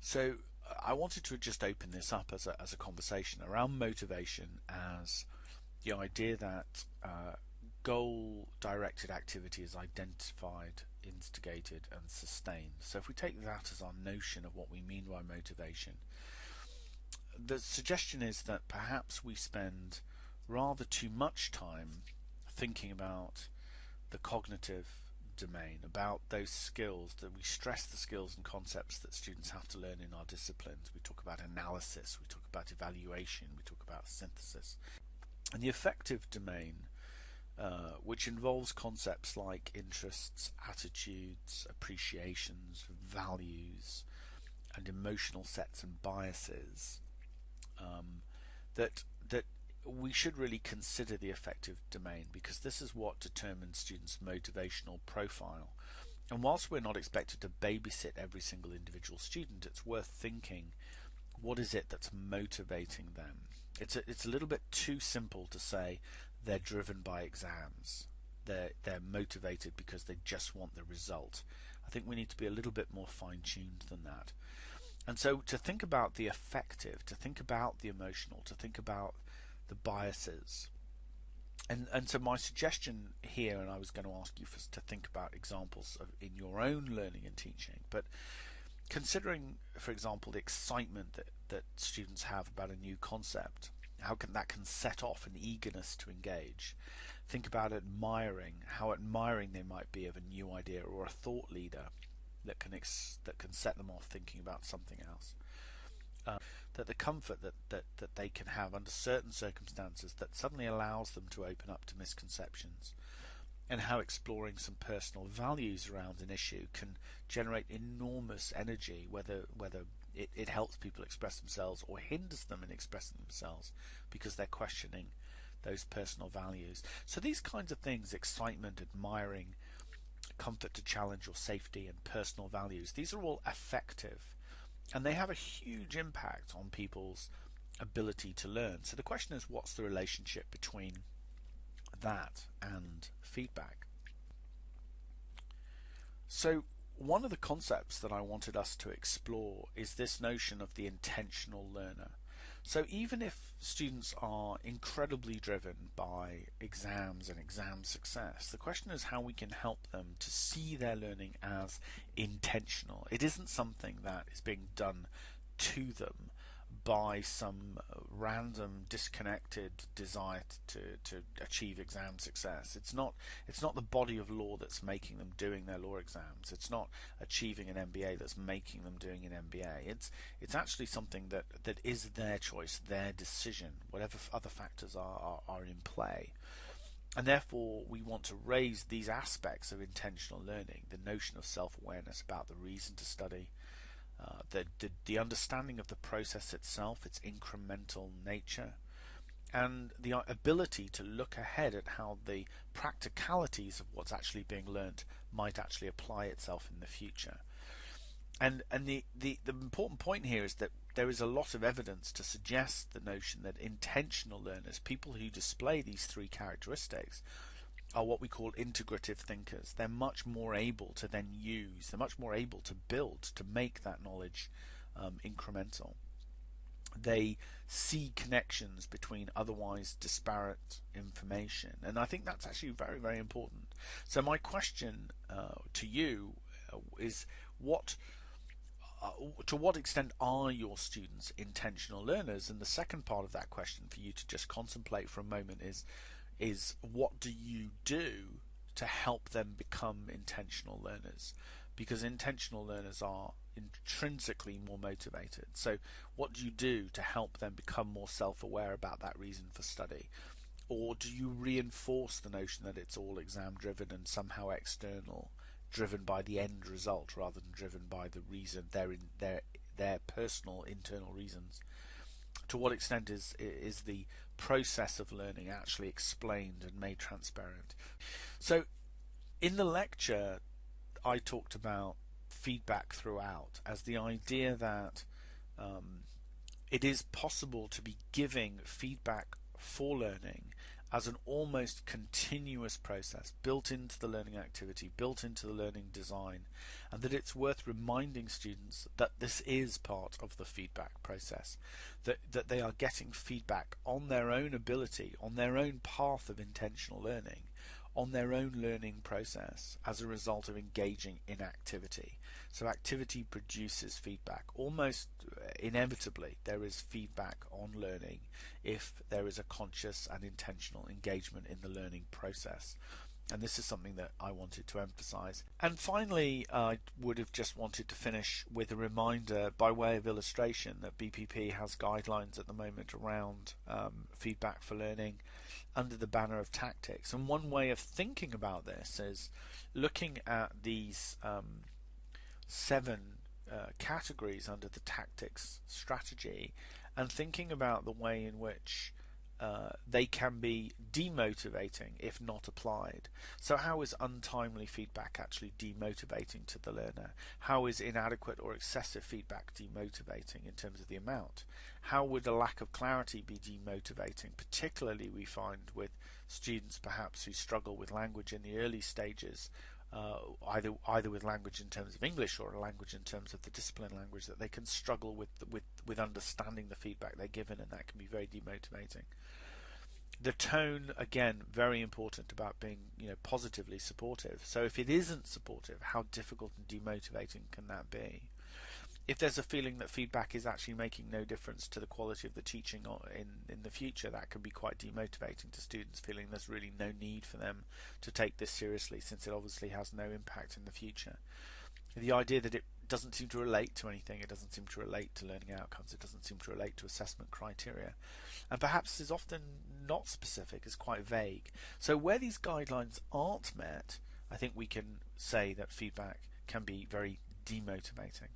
So I wanted to just open this up as a conversation around motivation, as the idea that goal-directed activity is identified, instigated, and sustained. So if we take that as our notion of what we mean by motivation, the suggestion is that perhaps we spend rather too much time thinking about the cognitive domain, about those skills, that we stress the skills and concepts that students have to learn in our disciplines. We talk about analysis, we talk about evaluation, we talk about synthesis. And the affective domain, which involves concepts like interests, attitudes, appreciations, values, and emotional sets and biases, that we should really consider the affective domain, because this is what determines students' motivational profile. And whilst we're not expected to babysit every single individual student, it's worth thinking, what is it that's motivating them? It's a little bit too simple to say they're driven by exams. They're motivated because they just want the result. I think we need to be a little bit more fine-tuned than that. And so to think about the affective, to think about the emotional, to think about the biases. And so my suggestion here, and I was going to ask you to think about examples in your own learning and teaching, but considering, for example, the excitement that students have about a new concept, how that can set off an eagerness to engage. Think about admiring, how admiring they might be of a new idea or a thought leader that can set them off thinking about something else. That the comfort that they can have under certain circumstances that suddenly allows them to open up to misconceptions, and how exploring some personal values around an issue can generate enormous energy, whether it helps people express themselves or hinders them in expressing themselves because they're questioning those personal values. So these kinds of things, excitement, admiring, comfort to challenge or safety, and personal values, these are all affective, and they have a huge impact on people's ability to learn. So the question is, what's the relationship between that and feedback? So one of the concepts that I wanted us to explore is this notion of the intentional learner. So even if students are incredibly driven by exams and exam success, the question is how we can help them to see their learning as intentional. It isn't something that is being done to them by some random disconnected desire to achieve exam success. It's not the body of law that's making them doing their law exams. It's not achieving an MBA that's making them doing an MBA. It's actually something that is their choice, their decision, whatever other factors are in play. And therefore we want to raise these aspects of intentional learning, the notion of self-awareness about the reason to study, the understanding of the process itself, its incremental nature, and the ability to look ahead at how the practicalities of what's actually being learnt might actually apply itself in the future. And the important point here is that there is a lot of evidence to suggest the notion that intentional learners, people who display these three characteristics, are what we call integrative thinkers. They're much more able to then use, they're much more able to build, to make that knowledge incremental. They see connections between otherwise disparate information, and I think that's actually very, very important. So my question to you is, to what extent are your students intentional learners? And the second part of that question for you to just contemplate for a moment is what do you do to help them become intentional learners? Because intentional learners are intrinsically more motivated. So what do you do to help them become more self-aware about that reason for study? Or do you reinforce the notion that it's all exam driven and somehow external, driven by the end result rather than driven by the reason, their personal internal reasons? To what extent is the process of learning actually explained and made transparent? So in the lecture I talked about feedback throughout as the idea that it is possible to be giving feedback for learning as an almost continuous process built into the learning activity, built into the learning design, and that it's worth reminding students that this is part of the feedback process, that they are getting feedback on their own ability, on their own path of intentional learning, on their own learning process as a result of engaging in activity. So activity produces feedback. Almost inevitably there is feedback on learning if there is a conscious and intentional engagement in the learning process. And this is something that I wanted to emphasize. And finally, I would have just wanted to finish with a reminder by way of illustration that BPP has guidelines at the moment around feedback for learning under the banner of tactics. And one way of thinking about this is looking at these 7 categories under the tactics strategy and thinking about the way in which they can be demotivating if not applied. So how is untimely feedback actually demotivating to the learner? How is inadequate or excessive feedback demotivating in terms of the amount? How would a lack of clarity be demotivating, particularly we find with students perhaps who struggle with language in the early stages, either with language in terms of English or a language in terms of the discipline language, that they can struggle with understanding the feedback they're given, and that can be very demotivating. The tone, again, very important about being, positively supportive. So if it isn't supportive, how difficult and demotivating can that be? If there's a feeling that feedback is actually making no difference to the quality of the teaching in the future, that can be quite demotivating to students, feeling there's really no need for them to take this seriously since it obviously has no impact in the future. The idea that it doesn't seem to relate to anything, it doesn't seem to relate to learning outcomes, it doesn't seem to relate to assessment criteria, and perhaps is often not specific, is quite vague. So where these guidelines aren't met, I think we can say that feedback can be very demotivating.